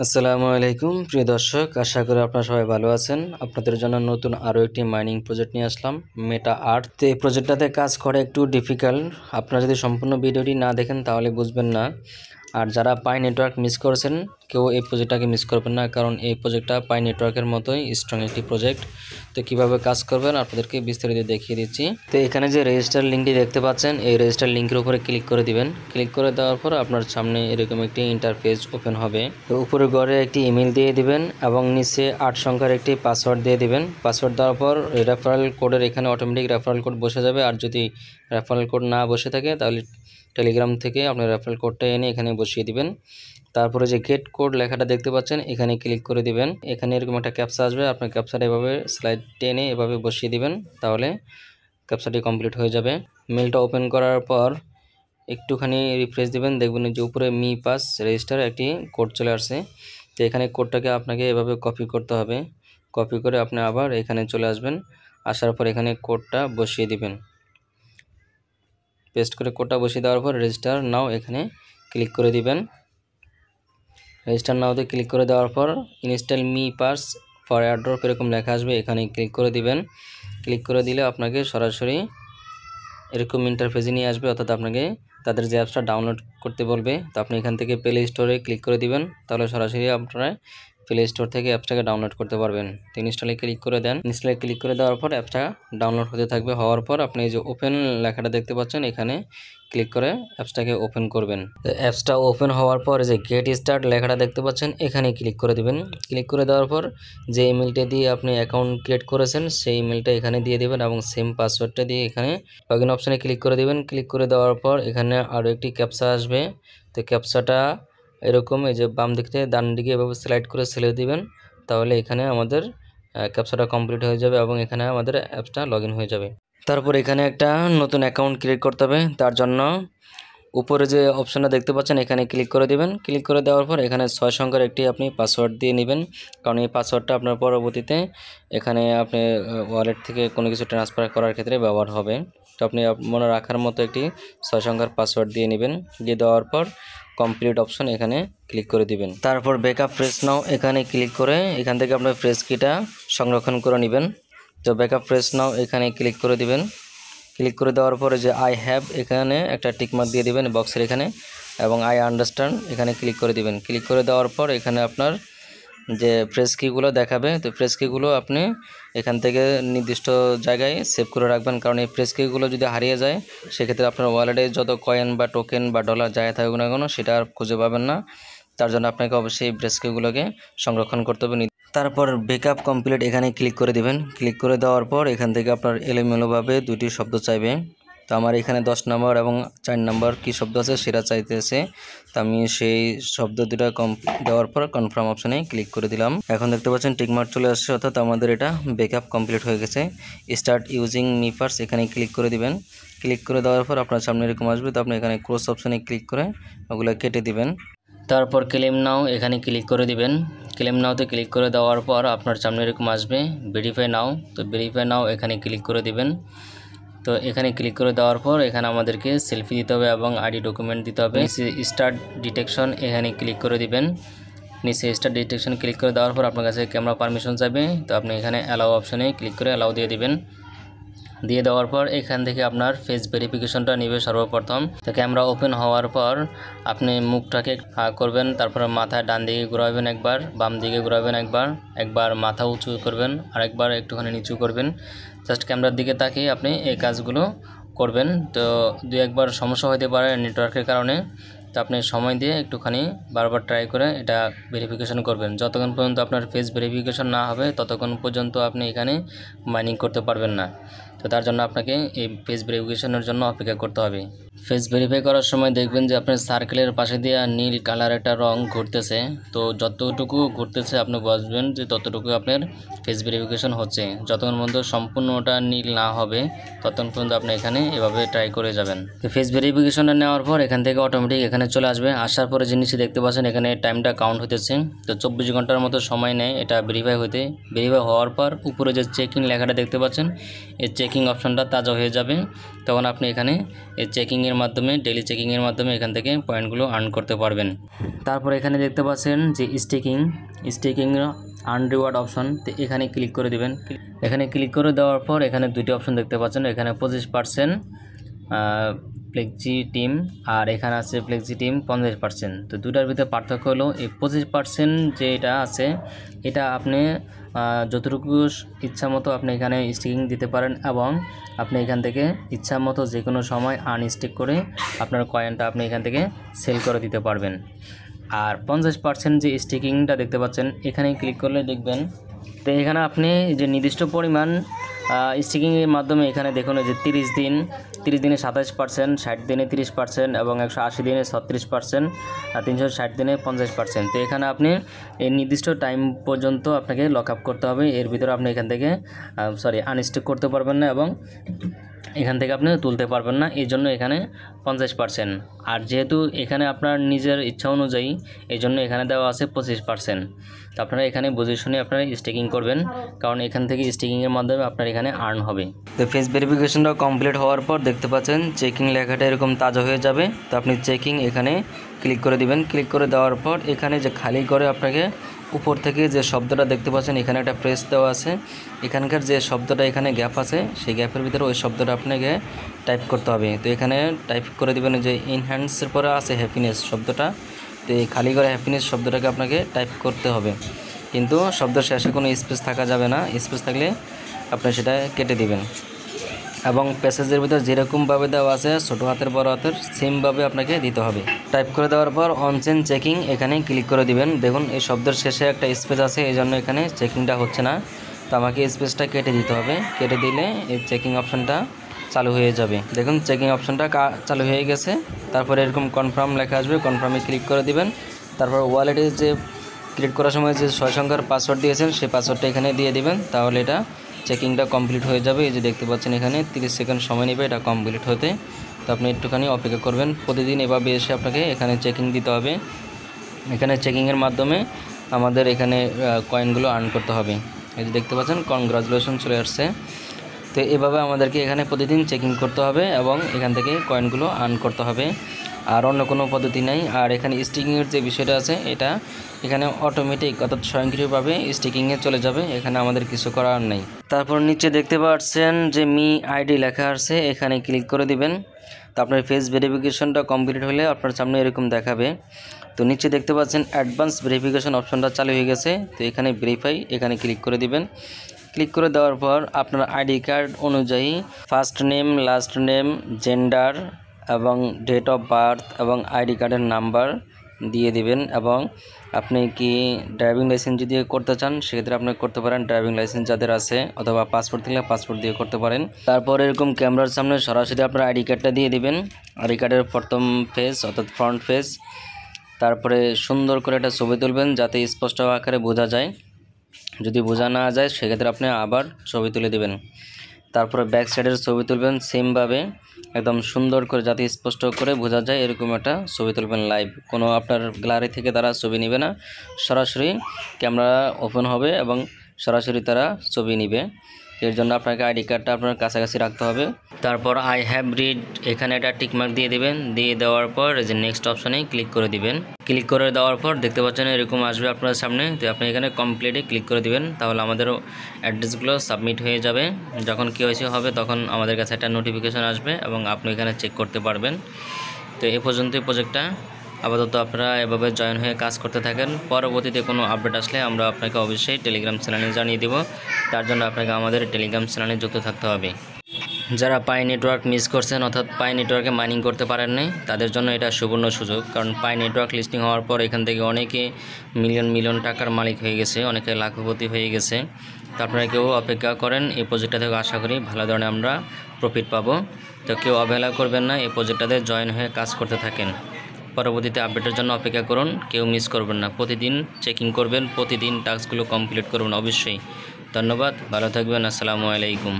আসসালামু আলাইকুম প্রিয় দর্শক, আশা করি আপনারা সবাই ভালো আছেন। আপনাদের জন্য নতুন আরও একটি মাইনিং প্রজেক্ট নিয়ে আসলাম, মেটা আর্ট। তো এই প্রজেক্টটাতে কাজ করা একটু ডিফিকাল্ট। আপনারা যদি সম্পূর্ণ ভিডিওটি না দেখেন তাহলে বুঝবেন না। আর যারা পাই নেটওয়ার্ক মিস করেছেন কেউ এই প্রজেক্টটাকে মিস করবেন না, কারণ এই প্রজেক্টটা পাই নেটওয়ার্কের মতোই স্ট্রং একটি প্রজেক্ট। তো কীভাবে কাজ করবেন আপনাদেরকে বিস্তারিত দেখিয়ে দিচ্ছি। তো এখানে যে রেজিস্টার লিঙ্কটি দেখতে পাচ্ছেন, এই রেজিস্টার লিঙ্কের উপরে ক্লিক করে দিবেন। ক্লিক করে দেওয়ার পর আপনার সামনে এরকম একটি ইন্টারফেস ওপেন হবে। তো উপরে ঘরে একটি ইমেল দিয়ে দিবেন এবং নিচে 8 সংখ্যার একটি পাসওয়ার্ড দিয়ে দিবেন। পাসওয়ার্ড দেওয়ার পর রেফারেল কোডের এখানে অটোমেটিক রেফারেল কোড বসে যাবে। আর যদি রেফারেল কোড না বসে থাকে তাহলে টেলিগ্রাম থেকে আপনার রেফারেল কোডটা এনে এখানে বসিয়ে দিবেন। তারপরে যে গেট কোড লেখাটা দেখতে পাচ্ছেন এখানে ক্লিক করে দিবেন। এখানে এরকম একটা ক্যাপচা আসবে, আপনার ক্যাপচাটা এভাবে স্লাইড টেনে এভাবে বসিয়ে দিবেন, তাহলে ক্যাপচাটি কমপ্লিট হয়ে যাবে। মেলটা ওপেন করার পর একটুখানি রিফ্রেশ দিবেন, দেখবেন যে উপরে মি পাস রেজিস্টার একটি কোড চলে আসছে। তো এখানে কোডটাকে আপনাকে এভাবে কপি করতে হবে। কপি করে আপনি আবার এখানে চলে আসবেন। আসার পর এখানে কোডটা বসিয়ে দিবেন। পেস্ট করে কোডটা বসিয়ে দেওয়ার পর রেজিস্টার নাও এখানে ক্লিক করে দিবেন। রেজিস্টার নাওতে ক্লিক করে দেওয়ার পর install me pass for airdrop এরকম লেখা আসবে, এখানে ক্লিক করে দিবেন। ক্লিক করে দিলে আপনাকে সরাসরি এরকম ইন্টারফেসে নিয়ে আসবে, অর্থাৎ আপনাকে তাদের যে অ্যাপসটা ডাউনলোড করতে বলবে। তো আপনি এখান থেকে প্লে স্টোরে ক্লিক করে দিবেন, তাহলে সরাসরি আপনারা প্লে স্টোর থেকে অ্যাপসটাকে ডাউনলোড করতে পারবেন। তো ইনস্টলে ক্লিক করে দেন। ইনস্টলে ক্লিক করে দেওয়ার পর অ্যাপসটা ডাউনলোড হতে থাকবে। হওয়ার পর আপনি এই যে ওপেন লেখাটা দেখতে পাচ্ছেন, এখানে ক্লিক করে অ্যাপসটাকে ওপেন করবেন। তো অ্যাপসটা ওপেন হওয়ার পর যে গেট স্টার্ট লেখাটা দেখতে পাচ্ছেন এখানে ক্লিক করে দিবেন। ক্লিক করে দেওয়ার পর যে ইমেলটা দিয়ে আপনি অ্যাকাউন্ট ক্রিয়েট করেছেন সেই ইমেলটা এখানে দিয়ে দেবেন এবং সেম পাসওয়ার্ডটা দিয়ে এখানে লগইন অপশানে ক্লিক করে দিবেন। ক্লিক করে দেওয়ার পর এখানে আরও একটি ক্যাপচা আসবে। তো ক্যাপচাটা এরকম এই যে বাম দিক থেকে ডান দিকে এভাবে স্লাইড করে ছেড়ে দিবেন, তাহলে এখানে আমাদের ক্যাপচাটা কমপ্লিট হয়ে যাবে এবং এখানে আমাদের অ্যাপসটা লগইন হয়ে যাবে। তারপর এখানে একটা নতুন অ্যাকাউন্ট ক্রিয়েট করতে হবে। তার জন্য উপরে যে অপশানটা দেখতে পাচ্ছেন এখানে ক্লিক করে দিবেন। ক্লিক করে দেওয়ার পর এখানে 6 সংখ্যার একটি আপনি পাসওয়ার্ড দিয়ে নেবেন, কারণ এই পাসওয়ার্ডটা আপনার পরবর্তীতে এখানে আপনি ওয়ালেট থেকে কোনো কিছু ট্রান্সফার করার ক্ষেত্রে ব্যবহার হবে। তো আপনি মনে রাখার মতো একটি 6 সংখ্যার পাসওয়ার্ড দিয়ে নেবেন। দিয়ে দেওয়ার পর কমপ্লিট অপশন এখানে ক্লিক করে দিবেন। তারপর ব্যাকআপ ফ্রেশ নাও এখানে ক্লিক করে এখান থেকে আপনার ফ্রেশ কিটা সংরক্ষণ করে নেবেন। তো ব্যাকআপ ফ্রেশ নাও এখানে ক্লিক করে দিবেন। ক্লিক করে দেওয়ার পরে যে আই হ্যাভ এখানে একটা টিকমার্ক দিয়ে দিবেন বক্সের এখানে, এবং আই আন্ডারস্ট্যান্ড এখানে ক্লিক করে দিবেন। ক্লিক করে দেওয়ার পর এখানে আপনার যে ফ্রেশ কিগুলো দেখাবে, তো ফ্রেশ কিগুলো আপনি এখান থেকে নির্দিষ্ট জায়গায় সেভ করে রাখবেন, কারণ এই ফ্রেশ কিগুলো যদি হারিয়ে যায় সেক্ষেত্রে আপনার ওয়ালেটে যত কয়েন বা টোকেন বা ডলার যাই থাকুক না কেন সেটা আর খুঁজে পাবেন না। তার জন্য আপনাকে অবশ্যই ফ্রেশ কিগুলোকে সংরক্ষণ করতে হবে। তারপর ব্যাকআপ কমপ্লিট এখানে ক্লিক করে দিবেন। ক্লিক করে দেওয়ার পর এখান থেকে আপনার এলোমেলোভাবে দুটি শব্দ চাইবে। তো আমার এখানে 10 নম্বর এবং 4 নম্বর কী শব্দ আছে সেটা চাইতেছে। তো আমি সেই শব্দ দুটা দেওয়ার পর কনফার্ম অপশানে ক্লিক করে দিলাম। এখন দেখতে পাচ্ছেন টিকমার্ক চলে আসছে, অর্থাৎ আমাদের এটা ব্যাকআপ কমপ্লিট হয়ে গেছে। স্টার্ট ইউজিং মি পাস এখানে ক্লিক করে দিবেন। ক্লিক করে দেওয়ার পর আপনার সামনে এরকম আসবে, তো আপনি এখানে ক্রস অপশানে ক্লিক করে ওগুলো কেটে দিবেন। তারপর ক্লেম নাও এখানে ক্লিক করে দিবেন। ক্লেম নাওতে ক্লিক করে দেওয়ার পর আপনার সামনে এরকম আসবে ভেরিফাই নাও। তো ভেরিফাই নাও এখানে ক্লিক করে দিবেন। তো এখানে ক্লিক করে দেওয়ার পর এখানে আমাদেরকে সেলফি দিতে হবে এবং আইডি ডকুমেন্ট দিতে হবে। স্টার্ট ডিটেকশন এখানে ক্লিক করে দিবেন। নিচে স্টার্ট ডিটেকশন ক্লিক করে দেওয়ার পর আপনার কাছে ক্যামেরা পারমিশন যাবে, তো আপনি এখানে অ্যালাউ অপশানে ক্লিক করে অ্যালাউ দিয়ে দিবেন। দিয়ে দেওয়ার পর এখান থেকে আপনার ফেস ভেরিফিকেশনটা নেবে সর্বপ্রথম। তো ক্যামেরা ওপেন হওয়ার পর আপনি মুখটাকে করবেন, তারপর মাথা ডান দিকে ঘোরাবেন একবার, বাম দিকে ঘোরাবেন একবার মাথা উঁচু করবেন, আরেকবার একটুখানি নিচু করবেন। জাস্ট ক্যামেরার দিকে তাকিয়ে আপনি এই কাজগুলো করবেন। তো দু একবার সমস্যা হতে পারে নেটওয়ার্কের কারণে, তো আপনি সময় দিয়ে একটুখানি বারবার ট্রাই করে এটা ভেরিফিকেশন করবেন। যতক্ষণ পর্যন্ত আপনার ফেস ভেরিফিকেশন না হবে ততক্ষণ পর্যন্ত আপনি এখানে মাইনিং করতে পারবেন না। তো তার জন্য আপনাকে এই ফেস ভেরিফিকেশনের জন্য অপেক্ষা করতে হবে। ফেস ভেরিফাই করার সময় দেখবেন যে আপনার সার্কেলের পাশে দিয়ে নীল কালার একটা রং ঘুরতেছে। তো যতটুকু ঘুরতেছে আপনি বুঝবেন যে ততটুকু আপনার ফেস ভেরিফিকেশন হচ্ছে। যতক্ষণ পর্যন্ত সম্পূর্ণটা নীল না হবে ততক্ষণ পর্যন্ত আপনি এখানে এভাবে ট্রাই করে যাবেন। তো ফেস ভেরিফিকেশনটা নেওয়ার পর এখান থেকে অটোমেটিক এখানে চলে আসবে। আসার পরে জিনিসটি দেখতে পাচ্ছেন এখানে টাইমটা কাউন্ট হতেছে। তো 24 ঘন্টার মতো সময় নেয় এটা ভেরিফাই হতে। ভেরিফাই হওয়ার পর উপরে যে চেক ইন লেখাটা দেখতে পাচ্ছেন এই চেক চেকিং অপশনটা তাজা হয়ে যাবে, তখন আপনি এখানে এই চেকিংয়ের মাধ্যমে ডেইলি চেকিংয়ের মাধ্যমে এখান থেকে পয়েন্টগুলো আর্ন করতে পারবেন। তারপর এখানে দেখতে পাচ্ছেন যে স্টেকিং আর্ন রিওয়ার্ড অপশন, তো এখানে ক্লিক করে দিবেন। এখানে ক্লিক করে দেওয়ার পর এখানে দুটি অপশন দেখতে পাচ্ছেন, এখানে 25% ফ্লেক্সি টিম আর এখানে আছে ফ্লেক্সি টিম 50%। তো দুটার ভিতরে পার্থক্য হলো এই 25% যেটা আছে এটা আপনি যতটুকু ইচ্ছা মতো আপনি এখানে স্টিকিং দিতে পারেন এবং আপনি এখান থেকে ইচ্ছা মতো যে কোনো সময় আনস্টিক করে আপনার কয়েনটা আপনি এখান থেকে সেল করে দিতে পারবেন। আর 50% যে স্টিকিংটা দেখতে পাচ্ছেন এখানে ক্লিক করলে দেখবেন, তো এখানে আপনি যে নির্দিষ্ট পরিমাণ স্টিকিংয়ের মাধ্যমে এখানে দেখুন যে 30 দিনে 27%, 60 দিনে 30% এবং 180 দিনে 36%, 360 দিনে 50%। তো এখানে আপনি এই নির্দিষ্ট টাইম পর্যন্ত আপনাকে লক আপ করতে হবে, এর ভিতরে আপনি এখান থেকে আনস্টিক করতে পারবেন না এবং এখান থেকে আপনি তুলতে পারবেন না, এই জন্য এখানে 50%। আর যেহেতু এখানে আপনার নিজের ইচ্ছা অনুযায়ী এই জন্য এখানে দেওয়া আছে 25%। তো আপনারা এখানে বুঝে শুনে আপনারা স্টেকিং করবেন, কারণ এখান থেকে স্টেকিংয়ের মাধ্যমে আপনার এখানে আর্ন হবে। তো ফেস ভেরিফিকেশনটা কমপ্লিট হওয়ার পর দেখতে পাচ্ছেন চেকিং লেখাটা এরকম তাজা হয়ে যাবে। তো আপনি চেকিং এখানে ক্লিক করে দিবেন। ক্লিক করে দেওয়ার পর এখানে যে খালি করে আপনাকে উপর থেকে যে শব্দটা দেখতে পাচ্ছেন এখানে একটা প্রেস দেওয়া আছে, এখানকার যে শব্দটা এখানে গ্যাপ আছে সেই গ্যাপের ভিতরে ওই শব্দটা আপনাকে টাইপ করতে হবে। তো এখানে টাইপ করে দেবেন যে ইনহ্যান্সের পরে আছে হ্যাপিনেস শব্দটা, তো এই খালি করে হ্যাপিনেস শব্দটাকে আপনাকে টাইপ করতে হবে, কিন্তু শব্দের শেষে কোনো স্পেস থাকা যাবে না, স্পেস থাকলে আপনি সেটা কেটে দিবেন। এবং প্যাসেজের ভিতর যেরকমভাবে দেওয়া আছে ছোটো হাতের বড় হাতের সেমভাবে আপনাকে দিতে হবে। টাইপ করে দেওয়ার পর অনচেন চেকিং এখানে ক্লিক করে দিবেন। দেখুন এই শব্দের শেষে একটা স্পেস আছে, এই জন্য এখানে চেকিংটা হচ্ছে না, তো আমাকে স্পেসটা কেটে দিতে হবে। কেটে দিলে এই চেকিং অপশানটা চালু হয়ে যাবে। দেখুন চেকিং অপশানটা চালু হয়ে গেছে। তারপরে এরকম কনফার্ম লেখা আসবে, কনফার্মে ক্লিক করে দিবেন। তারপর ওয়ালেটে যে ক্রিয়েট করার সময় যে 6 সংখ্যার পাসওয়ার্ড দিয়েছেন সেই পাসওয়ার্ডটা এখানে দিয়ে দিবেন, তাহলে এটা চেকিংটা কমপ্লিট হয়ে যাবে। এই যে দেখতে পাচ্ছেন এখানে 30 সেকেন্ড সময় নেবে এটা কমপ্লিট হতে, তো আপনি একটুখানি অপেক্ষা করবেন। প্রতিদিন এভাবে এসে আপনাকে এখানে চেকিং দিতে হবে। এখানে চেকিংয়ের মাধ্যমে আমাদের এখানে কয়েনগুলো আর্ন করতে হবে। এই যে দেখতে পাচ্ছেন কনগ্রাচুলেশন চলে আসছে। তো এভাবে আমাদেরকে এখানে প্রতিদিন চেকিং করতে হবে এবং এখান থেকে কয়েনগুলো আর্ন করতে হবে, আর অন্য কোনো পদ্ধতি নেই। আর এখানে স্টিকিংয়ের যে বিষয়টা আছে এটা এখানে অটোমেটিক অর্থাৎ স্বয়ংক্রিয়ভাবে স্টিকিংয়ে চলে যাবে, এখানে আমাদের কিছু করার নেই। তারপর নিচে দেখতে পাচ্ছেন যে মি আইডি লেখা আছে, এখানে ক্লিক করে দিবেন। তো আপনার ফেস ভেরিফিকেশনটা কমপ্লিট হলে আপনার সামনে এরকম দেখাবে। তো নিচে দেখতে পাচ্ছেন অ্যাডভান্স ভেরিফিকেশন অপশনটা চালু হয়ে গেছে, তো এখানে ভেরিফাই এখানে ক্লিক করে দিবেন। ক্লিক করে দেওয়ার পর আপনার আইডি কার্ড অনুযায়ী first name, last name, gender এবং ডেট অফ বার্থ এবং আইডি কার্ডের নাম্বার দিয়ে দিবেন। এবং আপনি কি ড্রাইভিং লাইসেন্স যদি করতে চান সেক্ষেত্রে আপনি করতে পারেন, ড্রাইভিং লাইসেন্স যাদের আছে, অথবা পাসপোর্ট থাকলে পাসপোর্ট দিয়ে করতে পারেন। তারপর এরকম ক্যামেরার সামনে সরাসরি আপনার আইডি কার্ডটা দিয়ে দিবেন, আইডি কার্ডের প্রথম ফেস অর্থাৎ ফ্রন্ট ফেস। তারপরে সুন্দর করে একটা ছবি তুলবেন যাতে স্পষ্ট আকারে বোঝা যায়, যদি বোঝা না যায় সেক্ষেত্রে আপনি আবার ছবি তুলে দেবেন। তারপরে ব্যাক সাইডের ছবি তুলবেন সেমভাবে একদম সুন্দর করে যাতে স্পষ্ট করে বোঝা যায় এরকম একটা ছবি তুলবেন লাইভ, কোনো আপনার গ্যালারি থেকে তারা ছবি নেবে না, সরাসরি ক্যামেরা ওপেন হবে এবং সরাসরি তারা ছবি নেবে। এর জন্য আপনাকে আইডি কার্ডটা আপনার কাছাকাছি রাখতে হবে। তারপর আই হ্যাভ রিড এখানে একটা টিকমার্ক দিয়ে দিবেন। দিয়ে দেওয়ার পর যে নেক্সট অপশানে ক্লিক করে দিবেন। ক্লিক করে দেওয়ার পর দেখতে পাচ্ছেন এরকম আসবে আপনার সামনে, তো আপনি এখানে কমপ্লিটে ক্লিক করে দিবেন, তাহলে আমাদের অ্যাড্রেসগুলো সাবমিট হয়ে যাবে। যখন কেওয়াইসি হবে তখন আমাদের কাছে একটা নোটিফিকেশান আসবে এবং আপনি এখানে চেক করতে পারবেন। তো এই পর্যন্তই প্রজেক্টটা। আপাতত আপনারা এভাবে জয়েন হয়ে কাজ করতে থাকেন, পরবর্তীতে কোনো আপডেট আসলে আমরা আপনাকে অবশ্যই টেলিগ্রাম চ্যানেলে জানিয়ে দেব, তার জন্য আপনাকে আমাদের টেলিগ্রাম চ্যানেলে যুক্ত থাকতে হবে। যারা পাই নেটওয়ার্ক মিস করছেন অর্থাৎ পাই নেটওয়ার্কে মাইনিং করতে পারেন নাই তাদের জন্য এটা সুবর্ণ সুযোগ, কারণ পাই নেটওয়ার্ক লিস্টিং হওয়ার পর এখান থেকে অনেকে মিলিয়ন টাকার মালিক হয়ে গেছে, অনেকে লাখপতি হয়ে গেছে। তো আপনারা কেউ অপেক্ষা করেন, এই প্রজেক্টটা থেকে আশা করি ভালো ধরনের আমরা প্রফিট পাবো। তো কেউ অবহেলা করবেন না, এই প্রজেক্টটাতে জয়েন হয়ে কাজ করতে থাকেন। পরবর্তীতে আপডেটের জন্য অপেক্ষা করুন, কেউ মিস করবেন না, প্রতিদিন চেকিং করবেন, প্রতিদিন টাস্কগুলো কমপ্লিট করবেন অবশ্যই। ধন্যবাদ, ভালো থাকবেন, আসসালামু আলাইকুম।